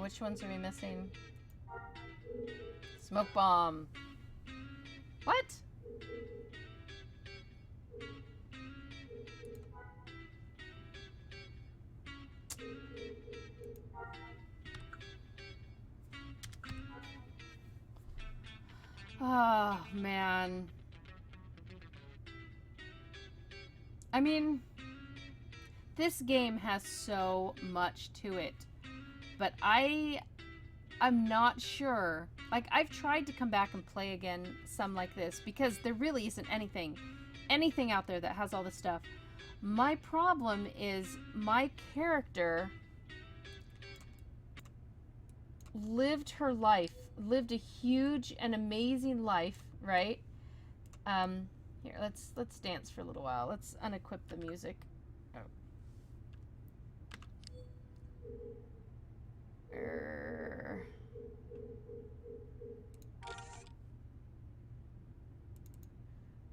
which ones are we missing? Smoke bomb. What? Oh, man. I mean, this game has so much to it, but I'm not sure. Like, I've tried to come back and play again some like this because there really isn't anything out there that has all this stuff. My problem is my character lived her life, lived a huge and amazing life, right? Here, let's dance for a little while. Let's unequip the music.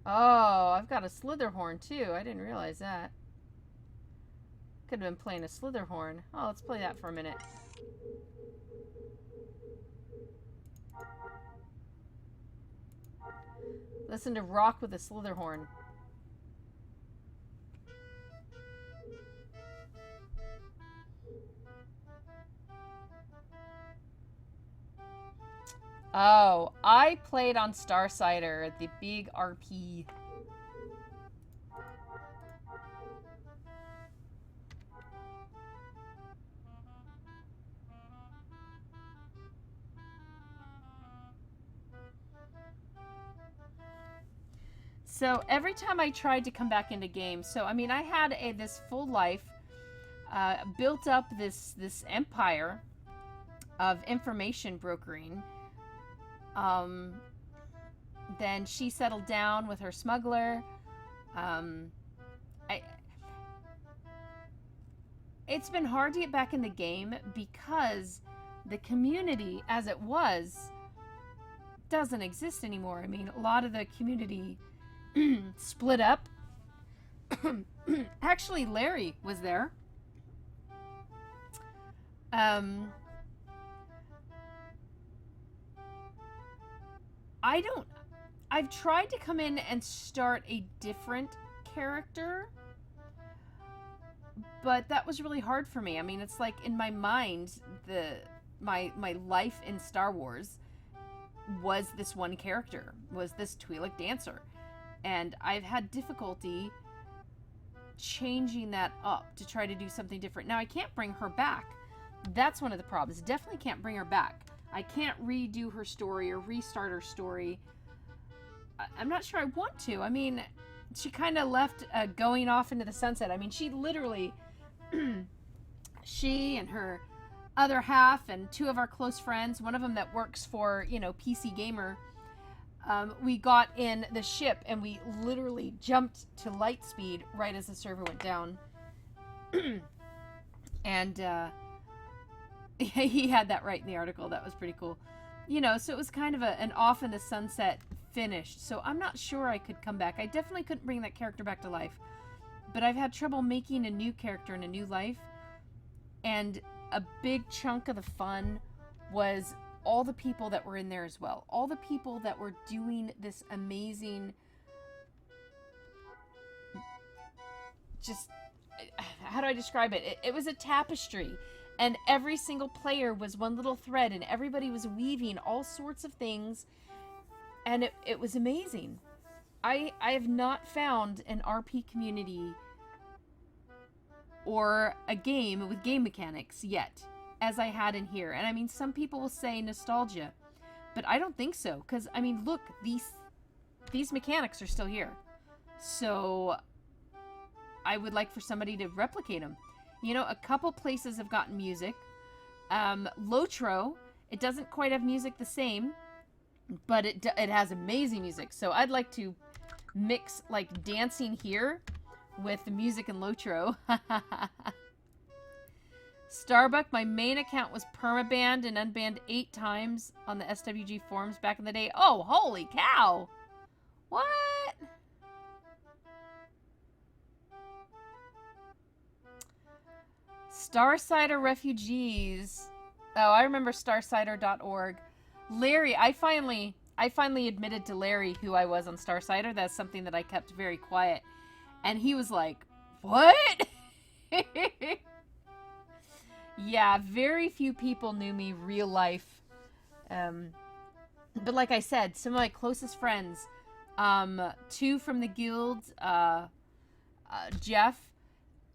Oh, I've got a Slitherhorn too. I didn't realize that. Could have been playing a Slitherhorn. Oh, let's play that for a minute. Listen to rock with a Slitherhorn. Oh, I played on Starsider, the big RP. So every time I tried to come back into games, so I mean, I had this full life, built up this empire of information brokering. Then she settled down with her smuggler. It's been hard to get back in the game because the community, as it was, doesn't exist anymore. I mean, a lot of the community split up. Actually, Larry was there. I've tried to come in and start a different character, but that was really hard for me. I mean, it's like in my mind, my life in Star Wars was this one character, was this Twi'lek dancer. And I've had difficulty changing that up to try to do something different. Now, I can't bring her back. That's one of the problems. Definitely can't bring her back. I can't redo her story or restart her story. I'm not sure I want to. I mean, she kind of left going off into the sunset. I mean, she literally, she and her other half and two of our close friends, one of them that works for, PC Gamer, we got in the ship and we literally jumped to light speed right as the server went down. And he had that right in the article. That was pretty cool. So it was kind of an off in the sunset finish. So I'm not sure I could come back. I definitely couldn't bring that character back to life. But I've had trouble making a new character in a new life. And a big chunk of the fun was all the people that were in there as well. All the people that were doing this amazing, just, how do I describe it? It was a tapestry. And every single player was one little thread. And everybody was weaving all sorts of things. And it was amazing. I have not found an RP community or a game with game mechanics yet as I had in here. And I mean, some people will say nostalgia, but I don't think so. Because, I mean, look, these mechanics are still here. So I would like for somebody to replicate them. A couple places have gotten music. Lotro, it doesn't quite have music the same, but it has amazing music. So I'd like to mix like dancing here with the music in Lotro. Starbuck, my main account was permabanned and unbanned 8 times on the SWG forums back in the day. Oh, holy cow! What? Starsider refugees. Oh, I remember starsider.org. Larry, I finally admitted to Larry who I was on Starsider. That's something that I kept very quiet. And he was like, "What?" Yeah, very few people knew me real life. Um, but like I said, some of my closest friends, two from the guild, Jeff,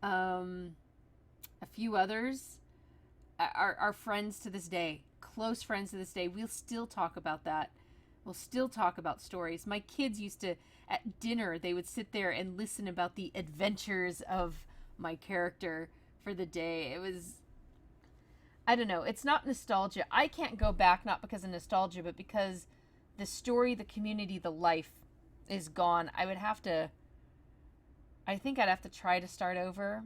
um, a few others, are friends to this day. Close friends to this day. We'll still talk about that. We'll still talk about stories. My kids used to, at dinner, they would sit there and listen about the adventures of my character for the day. It was, I don't know, it's not nostalgia. I can't go back, not because of nostalgia, but because the story, the community, the life is gone. I think I'd have to try to start over.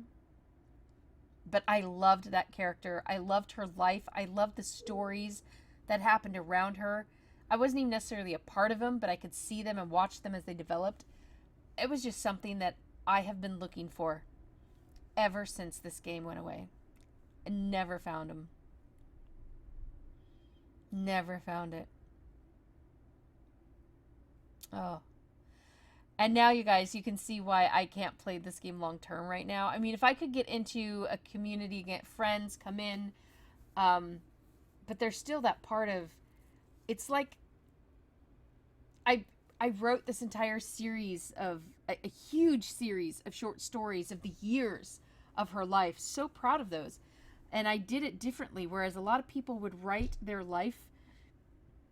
But I loved that character. I loved her life. I loved the stories that happened around her. I wasn't even necessarily a part of them, but I could see them and watch them as they developed. It was just something that I have been looking for ever since this game went away. I never found them. Never found it. Oh. And now, you guys, you can see why I can't play this game long term right now. I mean, if I could get into a community, get friends, come in, but there's still that part of, it's like I wrote this entire series of a huge series of short stories of the years of her life. So proud of those. And I did it differently, whereas a lot of people would write their life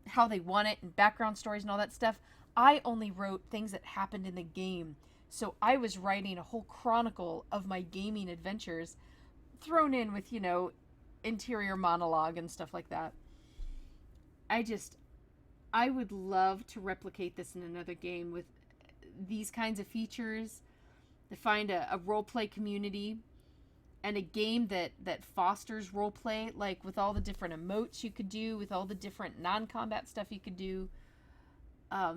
how they want it and background stories and all that stuff. I only wrote things that happened in the game. So I was writing a whole chronicle of my gaming adventures thrown in with, interior monologue and stuff like that. I would love to replicate this in another game with these kinds of features, to find a roleplay community and a game that fosters roleplay, like with all the different emotes you could do, with all the different non-combat stuff you could do. I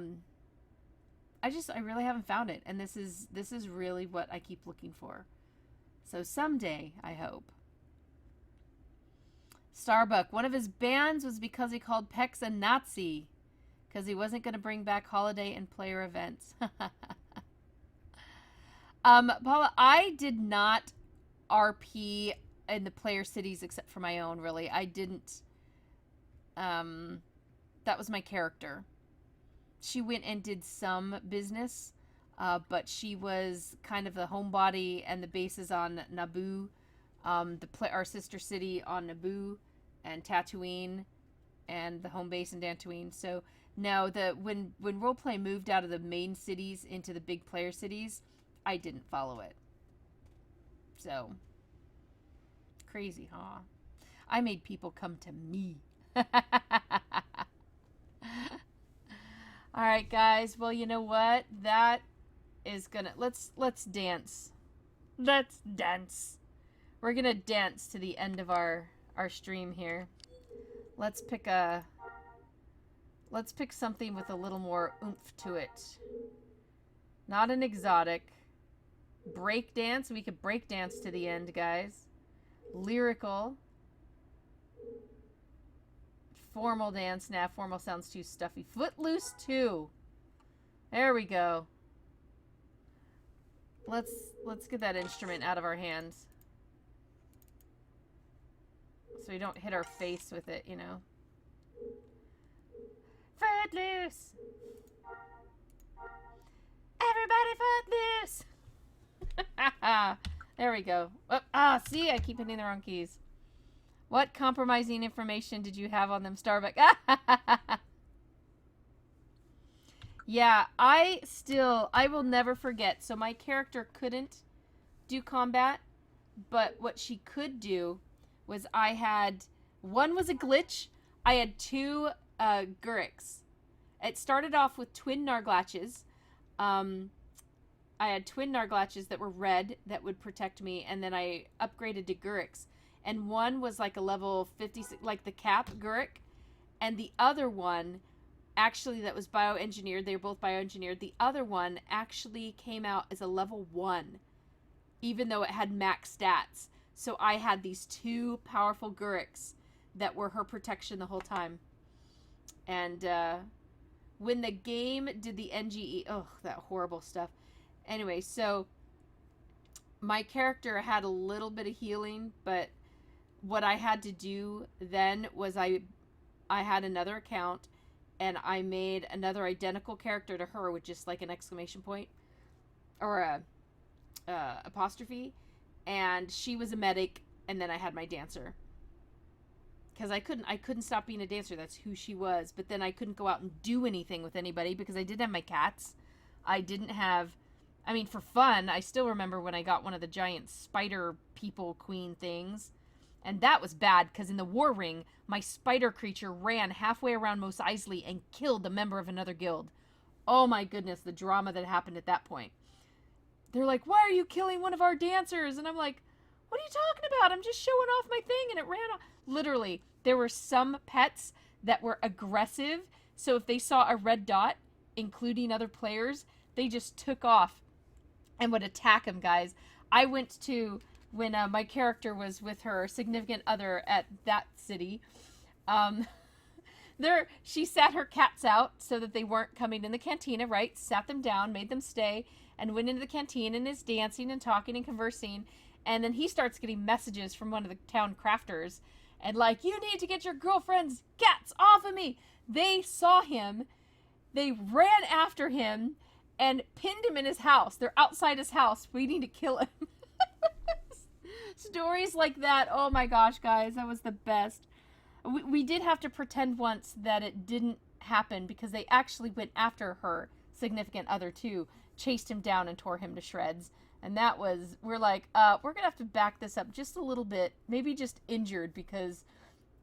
really haven't found it, and this is really what I keep looking for. So someday, I hope. Starbuck, one of his bans was because he called Pex a Nazi, because he wasn't going to bring back holiday and player events. Paula, I did not RP in the player cities except for my own, really. I didn't. That was my character. She went and did some business, but she was kind of the homebody, and the base is on Naboo, our sister city on Naboo, and Tatooine, and the home base in Dantooine. So no, when roleplay moved out of the main cities into the big player cities, I didn't follow it. So crazy, huh? I made people come to me. All right, guys. Well, you know what? That is gonna let's dance. Let's dance. We're gonna dance to the end of our stream here. Let's pick something with a little more oomph to it. Not an exotic. Break dance. We could break dance to the end, guys. Lyrical. Formal dance. Nah, formal sounds too stuffy. Footloose 2. There we go. Let's get that instrument out of our hands, so we don't hit our face with it, Footloose! Everybody footloose! There we go. See? I keep hitting the wrong keys. What compromising information did you have on them, Starbuck? Yeah, I will never forget. So my character couldn't do combat, but what she could do was one was a glitch. I had 2 Guriks. It started off with twin Narglatches. I had twin Narglatches that were red that would protect me, and then I upgraded to Guriks. And one was like a level 56, like the Cap Gurik, and the other one, actually, that was bioengineered. They were both bioengineered. The other one actually came out as a level 1, even though it had max stats. So I had these 2 powerful Guriks that were her protection the whole time. And when the game did the NGE, oh, that horrible stuff. Anyway, so my character had a little bit of healing, but what I had to do then was I had another account, and I made another identical character to her with just like an exclamation point or a apostrophe, and she was a medic, and then I had my dancer. Because I couldn't stop being a dancer. That's who she was. But then I couldn't go out and do anything with anybody because I didn't have my cats. I didn't have, I mean, for fun, I still remember when I got one of the giant spider people queen things. And that was bad because in the war ring, my spider creature ran halfway around Mos Eisley and killed a member of another guild. Oh my goodness, the drama that happened at that point. They're like, why are you killing one of our dancers? And I'm like, what are you talking about? I'm just showing off my thing, and it ran off. Literally, there were some pets that were aggressive, so if they saw a red dot, including other players, they just took off and would attack them, guys. I went to, when my character was with her significant other at that city, she sat her cats out so that they weren't coming in the cantina, right? Sat them down, made them stay, and went into the canteen and is dancing and talking and conversing. And then he starts getting messages from one of the town crafters, and like, you need to get your girlfriend's cats off of me. They saw him, they ran after him, and pinned him in his house. They're outside his house waiting to kill him. Stories like that. Oh my gosh, guys, that was the best. We did have to pretend once that it didn't happen because they actually went after her significant other too, chased him down and tore him to shreds. And that was, we're like, we're gonna have to back this up just a little bit, maybe just injured, because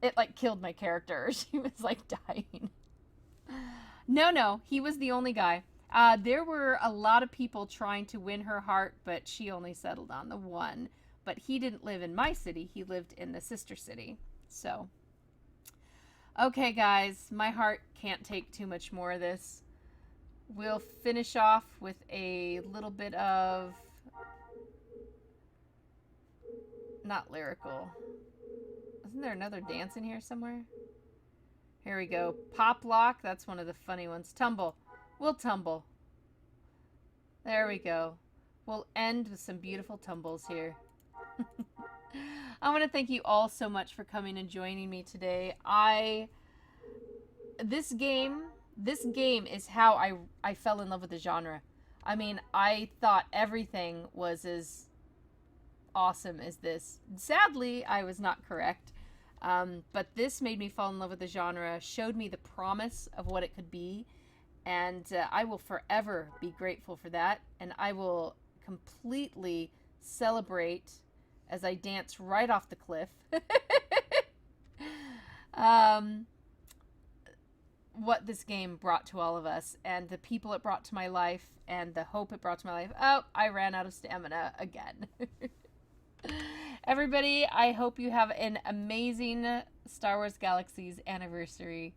it like killed my character. She was like dying. No, he was the only guy. There were a lot of people trying to win her heart, but she only settled on the one. But he didn't live in my city, he lived in the sister city. So, okay guys, my heart can't take too much more of this. We'll finish off with a little bit of, not lyrical. Isn't there another dance in here somewhere? Here we go. Pop lock. That's one of the funny ones. Tumble. We'll tumble. There we go. We'll end with some beautiful tumbles here. I want to thank you all so much for coming and joining me today. This game is how I fell in love with the genre. I mean, I thought everything was as awesome as this. Sadly, I was not correct. But this made me fall in love with the genre, showed me the promise of what it could be, and I will forever be grateful for that, and I will completely celebrate as I dance right off the cliff. What this game brought to all of us, and the people it brought to my life, and the hope it brought to my life. Oh, I ran out of stamina again. Everybody, I hope you have an amazing Star Wars Galaxies anniversary.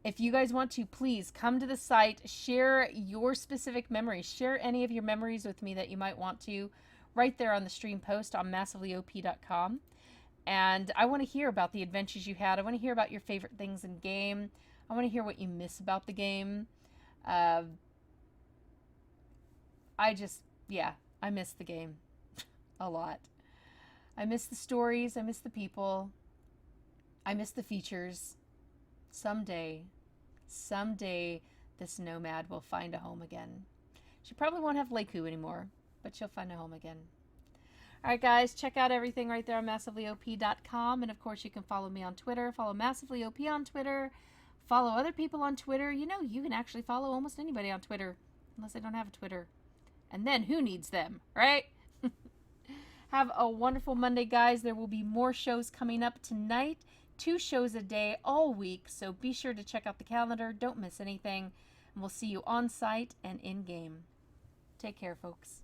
If you guys want to, please come to the site, share your specific memories, share any of your memories with me that you might want to, right there on the stream post on massivelyop.com. And I want to hear about the adventures you had. I want to hear about your favorite things in game. I want to hear what you miss about the game. I miss the game a lot. I miss the stories. I miss the people. I miss the features. Someday, this nomad will find a home again. She probably won't have Leiku anymore, but she'll find a home again. All right, guys, check out everything right there on massivelyop.com. And, of course, you can follow me on Twitter. Follow MassivelyOP on Twitter. Follow other people on Twitter. You know, you can actually follow almost anybody on Twitter, unless they don't have a Twitter. And then who needs them, right? Have a wonderful Monday, guys. There will be more shows coming up tonight. 2 shows a day all week, so be sure to check out the calendar. Don't miss anything. And we'll see you on site and in-game. Take care, folks.